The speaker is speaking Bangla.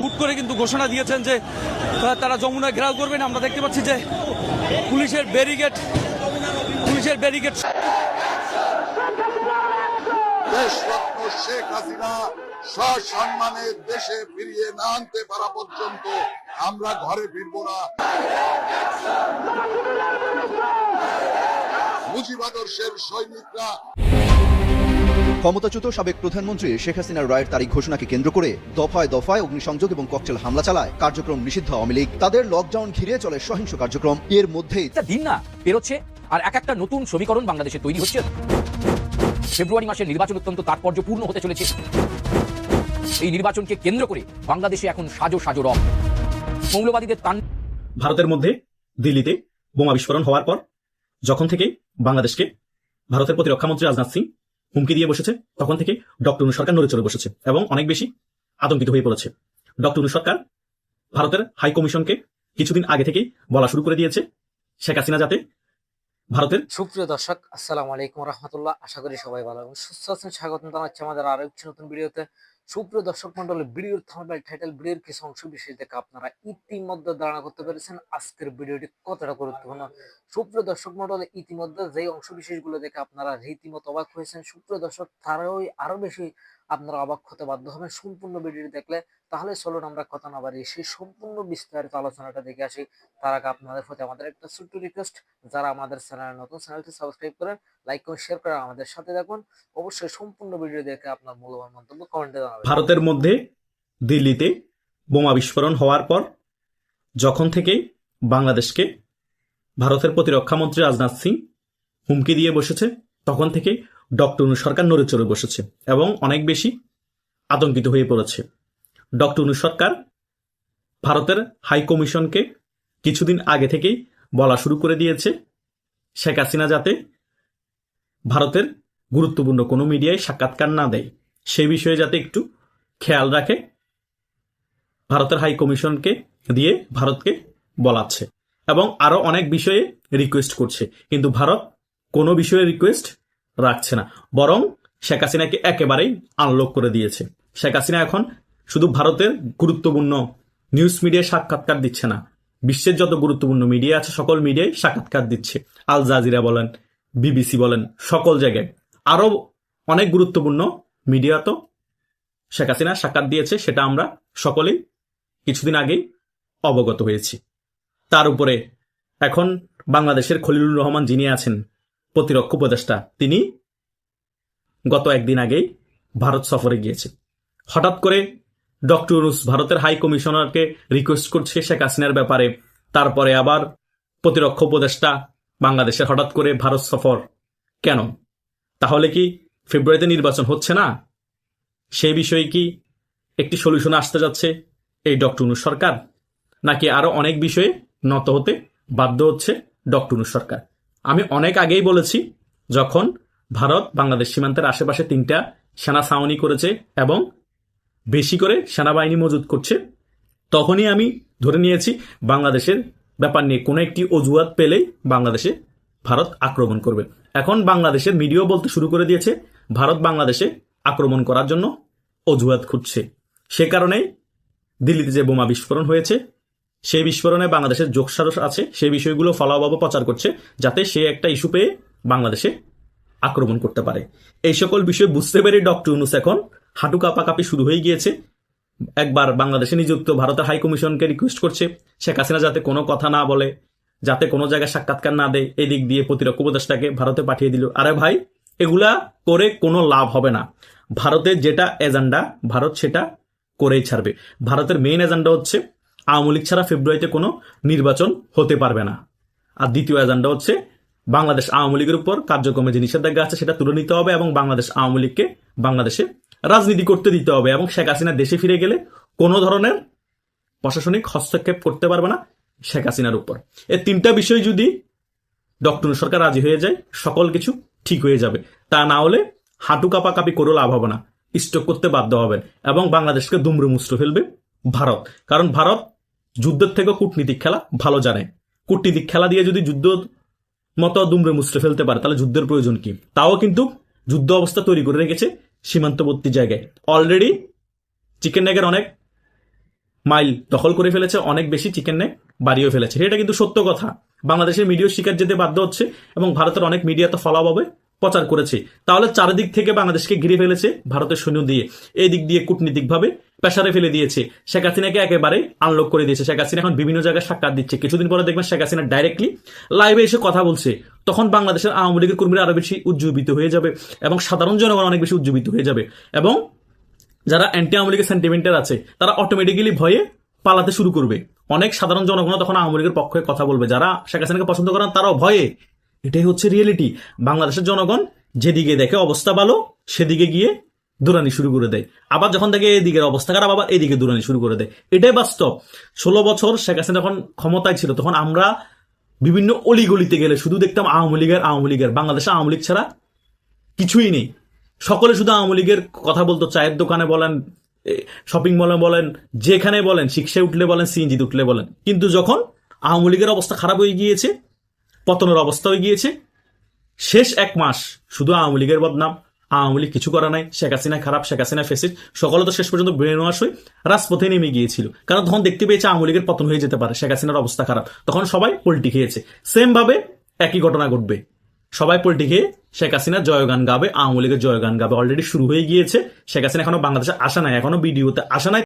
হুট করে কিন্তু ঘোষণা দিয়েছেন যে তারা যমুনা ঘেরাও করবেন। আমরা দেখতে পাচ্ছি যে পুলিশের ব্যারিকেড দেশরত্ন শেখ হাসিনা সসম্মানে দেশে ফিরিয়ে না আনতে পারা পর্যন্ত আমরা ঘরে ফিরব না। মুজিবাদর্শের সৈনিকরা। ক্ষমতাচ্যুত সাবেক প্রধানমন্ত্রী শেখ হাসিনার রায়ের তারিখ ঘোষণাকে কেন্দ্র করে দফায় দফায় অগ্নিসংযোগ এবং ককটেল হামলা চালায় কার্যক্রম নিষিদ্ধ আওয়ামী লীগ। তাদের লকডাউন ঘিরে চলে সহিংস কার্যক্রম। এর মধ্যেই দিন না পেরোচ্ছে আর একটা নতুন সমীকরণ বাংলাদেশে তৈরি হচ্ছে। ফেব্রুয়ারি মাসের নির্বাচন অত্যন্ত তাৎপর্যপূর্ণ হতে চলেছে। এই নির্বাচনকে কেন্দ্র করে বাংলাদেশে এখন সাজো সাজো রব মৌলবাদীদের তান। ভারতের মধ্যে দিল্লিতে বোমা বিস্ফোরণ হওয়ার পর যখন থেকে বাংলাদেশকে ভারতের প্রতিরক্ষামন্ত্রী রাজনাথ সিং হুমকি দিয়ে বসেছে, তখন থেকে ডক্টর ইউনূস সরকার নড়ে চড়ে বসেছে এবং অনেক বেশি আতঙ্কিত হয়ে পড়েছে। ডক্টর ইউনূস সরকার ভারতের হাই কমিশনকে কিছুদিন আগে থেকেই বলা শুরু করে দিয়েছে শেখ হাসিনা যাতে ভারতের। সুপ্রিয় দর্শক, আসসালামু আলাইকুম রহমতুল্লাহ। আশা করি সবাই ভালো এবং সুস্থ আছেন। স্বাগতম জানাচ্ছি আমাদের আরো একটি নতুন ভিডিওতে। সুপ্রিয় দর্শক মন্ডলী, ভিডিওর থাম্বনেল, টাইটেল, ভিডিওর কিছু অংশ বিশেষ দেখে আপনারা ইতিমধ্যে ধারণা করতে পেরেছেন আজকের ভিডিওটি কতটা গুরুত্বপূর্ণ। সুপ্রিয় দর্শক মন্ডলী, ইতিমধ্যে যেই অংশ বিশেষগুলো দেখে আপনারা রীতিমতো অবাক হয়েছেন, সুপ্রিয় দর্শক তারাও আরো বেশি আপনারা অবাক হতে বাধ্য হবেন সম্পূর্ণ ভিডিওটি দেখলে। তাহলে চলুন আমরা কথা না বাড়িয়ে সেই সম্পূর্ণ বিস্তারিত আলোচনাটা দেখে আসি। তার আগে আপনাদের প্রতি আমাদের একটা ছোট্ট রিকোয়েস্ট, যারা আমাদের চ্যানেলে নতুন, চ্যানেলটি সাবস্ক্রাইব করেন, লাইক করে শেয়ার করে আমাদের সাথে থাকুন। অবশ্যই সম্পূর্ণ ভিডিও দেখে আপনার মূল্যবান মন্তব্য কমেন্টে জানাবেন। ভারতের মধ্যে দিল্লিতে বোমা বিস্ফোরণ হওয়ার পর যখন থেকে বাংলাদেশকে ভারতের প্রতিরক্ষামন্ত্রী রাজনাথ সিং হুমকি দিয়ে বসেছে, তখন থেকে ডক্টর ইউনূস সরকার নড়ে চড়ে বসেছে এবং অনেক বেশি আতঙ্কিত হয়ে পড়েছে। ডক্টর ইউনূস সরকার ভারতের হাই কমিশনকে কিছুদিন আগে থেকেই বলা শুরু করে দিয়েছে শেখ হাসিনা যাতে ভারতের গুরুত্বপূর্ণ কোনো মিডিয়ায় সাক্ষাৎকার না দেয়, সেই বিষয়ে যাতে একটু খেয়াল রাখে ভারতের হাই কমিশনকে দিয়ে ভারতকে বলাচ্ছে এবং আরো অনেক বিষয়ে রিকোয়েস্ট করছে। কিন্তু ভারত কোনো বিষয়ে রিকোয়েস্ট রাখছে না, বরং শেখ হাসিনাকে একেবারেই আনলক করে দিয়েছে। শেখ হাসিনা এখন শুধু ভারতের গুরুত্বপূর্ণ নিউজ মিডিয়ায় সাক্ষাৎকার দিচ্ছে না, বিশ্বের যত গুরুত্বপূর্ণ মিডিয়া আছে সকল মিডিয়ায় সাক্ষাৎকার দিচ্ছে। আল জাজিরা বলেন, বিবিসি বলেন, সকল জায়গায় আরো অনেক গুরুত্বপূর্ণ মিডিয়া তো শেখ হাসিনা সাক্ষাৎ দিয়েছে, সেটা আমরা সকলেই কিছুদিন আগেই অবগত হয়েছি। তার উপরে এখন বাংলাদেশের খলিলুর রহমান যিনি আছেন প্রতিরক্ষা উপদেষ্টা, তিনি গত একদিন আগেই ভারত সফরে গিয়েছে। হঠাৎ করে ডক্টর ইউনূস ভারতের হাই কমিশনারকে রিকোয়েস্ট করছে শেখ হাসিনার ব্যাপারে, তারপরে আবার প্রতিরক্ষা উপদেষ্টা বাংলাদেশের হঠাৎ করে ভারত সফর কেন? তাহলে কি ফেব্রুয়ারিতে নির্বাচন হচ্ছে না? সেই বিষয়ে কি একটি সলিউশন আসতে যাচ্ছে এই ডক্টর ইউনূস সরকার, নাকি আরো অনেক বিষয়ে নত হতে বাধ্য হচ্ছে ডক্টর ইউনূস সরকার? আমি অনেক আগেই বলেছি, যখন ভারত বাংলাদেশ সীমান্তের আশেপাশে 3টা সেনা ছাউনি করেছে এবং বেশি করে সেনাবাহিনী মজুত করছে, তখনই আমি ধরে নিয়েছি বাংলাদেশের ব্যাপার নিয়ে কোনো একটি অজুহাত পেলেই বাংলাদেশে ভারত আক্রমণ করবে। এখন বাংলাদেশের মিডিয়াও বলতে শুরু করে দিয়েছে ভারত বাংলাদেশে আক্রমণ করার জন্য অজুহাত খুঁজছে। সে কারণেই দিল্লিতে যে বোমা বিস্ফোরণ হয়েছে, সেই বিস্ফোরণে বাংলাদেশের যোগসাজশ আছে, সেই বিষয়গুলো ফলাভাবে প্রচার করছে যাতে সে একটা ইস্যু পেয়ে বাংলাদেশে আক্রমণ করতে পারে। এই সকল বিষয় বুঝতে পেরে ডক্টর ইউনূস এখন হাঁটু কাঁপাকাঁপি শুরু হয়ে গিয়েছে। একবার বাংলাদেশে নিযুক্ত ভারতের হাই কমিশনকে রিকোয়েস্ট করছে শেখ হাসিনা যাতে কোনো কথা না বলে, যাতে কোনো জায়গায় সাক্ষাৎকার না দেয়। এদিক দিয়ে প্রতিরক্ষা উপদেষ্টাকে ভারতে পাঠিয়ে দিল। আরে ভাই, এগুলা করে কোনো লাভ হবে না। ভারতের যেটা এজেন্ডা, ভারত সেটা করেই ছাড়বে। ভারতের মেইন এজেন্ডা হচ্ছে আওয়ামী লীগ ছাড়া ফেব্রুয়ারিতে কোনো নির্বাচন হতে পারবে না। আর দ্বিতীয় এজেন্ডা হচ্ছে বাংলাদেশ আওয়ামী লীগের উপর কার্যক্রমে যে নিষেধাজ্ঞা আছে সেটা তুলে নিতে হবে এবং বাংলাদেশ আওয়ামী লীগকে বাংলাদেশে রাজনীতি করতে দিতে হবে এবং শেখ হাসিনা দেশে ফিরে গেলে কোনো ধরনের প্রশাসনিক হস্তক্ষেপ করতে পারবে না শেখ হাসিনার উপর। এই 3টা বিষয় যদি ডক্টর ইউনূস সরকার রাজি হয়ে যায়, সকল কিছু ঠিক হয়ে যাবে। তা না হলে হাঁটু কাঁপাকাঁপি করেও লাভ হবে না, স্টক করতে বাধ্য হবেন এবং বাংলাদেশকে দুমড়ে মুচড়ে ফেলবে ভারত। কারণ ভারত যুদ্ধের থেকে কূটনীতিক খেলা ভালো জানে। কূটনীতিক খেলা দিয়ে যদি যুদ্ধ মতো দুমড়ে মুচড়ে ফেলতে পারে, তাহলে যুদ্ধের প্রয়োজন কি? তাও কিন্তু যুদ্ধ অবস্থা তৈরি করে রেখেছে সীমান্তবর্তী জায়গায়। অলরেডি চিকেন নেগের অনেক মাইল দখল করে ফেলেছে, অনেক বেশি চিকেন নেক বাড়িয়ে ফেলেছে। এটা কিন্তু সত্য কথা। বাংলাদেশের মিডিয়ার শিকার যেতে বাধ্য হচ্ছে এবং ভারতের অনেক মিডিয়া তো ফলাভাবে প্রচার করেছে। তাহলে চারিদিক থেকে বাংলাদেশকে ঘিরে ফেলেছে ভারতের সৈন্য দিয়ে, এই দিক দিয়ে কূটনীতিকভাবে প্রেসারে ফেলে দিয়েছে। শেখ হাসিনাকে একেবারে আনলক করে দিয়েছে। শেখ হাসিনা এখন বিভিন্ন জায়গায় সাক্ষাৎ দিচ্ছে। কিছুদিন পরে দেখবেন শেখ হাসিনা ডাইরেক্টলি লাইভে এসে কথা বলছে। তখন বাংলাদেশের আওয়ামী লীগের কর্মীরা আরো বেশি উজ্জীবিত হয়ে যাবে এবং সাধারণ জনগণ অনেক বেশি উজ্জীবিত হয়ে যাবে এবং যারা অ্যান্টি আওয়ামী লীগের সেন্টিমেন্টার আছে তারা অটোমেটিক্যালি ভয়ে পালাতে শুরু করবে। অনেক সাধারণ জনগণ তখন আওয়ামী লীগের পক্ষে কথা বলবে। যারা শেখ হাসিনাকে পছন্দ করেন তারাও ভয়ে। এটাই হচ্ছে রিয়েলিটি। বাংলাদেশের জনগণ যেদিকে দেখে অবস্থা ভালো সেদিকে গিয়ে দৌড়ানি শুরু করে দেয়, আবার যখন দেখে এদিকের অবস্থা খারাপ আবার এদিকে দৌড়ানি শুরু করে দেয়। এটাই বাস্তব। 16 বছর শেখ হাসিনা যখন ক্ষমতায় ছিল তখন আমরা বিভিন্ন অলিগলিতে গেলে শুধু দেখতাম আওয়ামী লীগের। বাংলাদেশে আওয়ামী লীগ ছাড়া কিছুই নেই। সকলে শুধু আওয়ামী লীগের কথা বলতো। চায়ের দোকানে বলেন, শপিং মলে বলেন, যেখানে বলেন, শিক্ষায় উঠলে বলেন, সিএনজিতে উঠলে বলেন। কিন্তু যখন আওয়ামী লীগের অবস্থা খারাপ হয়ে গিয়েছে, পতনের অবস্থা হয়ে গিয়েছে, শেষ 1 মাস শুধু আওয়ামী লীগের বদনাম। আওয়ামী লীগ কিছু করা নাই, শেখ হাসিনা খারাপ, শেখ হাসিনা ফেসিড, সকলে তো শেষ পর্যন্ত ব্রেন ওয়াশ হয়ে রাজপথে নেমে গিয়েছিল। কারণ তখন দেখতে পেয়েছে আওয়ামী লীগের পতন হয়ে যেতে পারে, শেখ হাসিনার অবস্থা খারাপ। তখন সবাই পল্টি খেয়েছে। সেম ভাবে একই ঘটনা ঘটবে। সবাই পল্টি খেয়ে শেখ হাসিনা জয়গান গাবে, আওয়ামী লীগের জয়গান গাবে। অলরেডি শুরু হয়ে গিয়েছে। শেখ হাসিনা এখনো বাংলাদেশে আসা নাই, এখনো ভিডিওতে আসা নাই।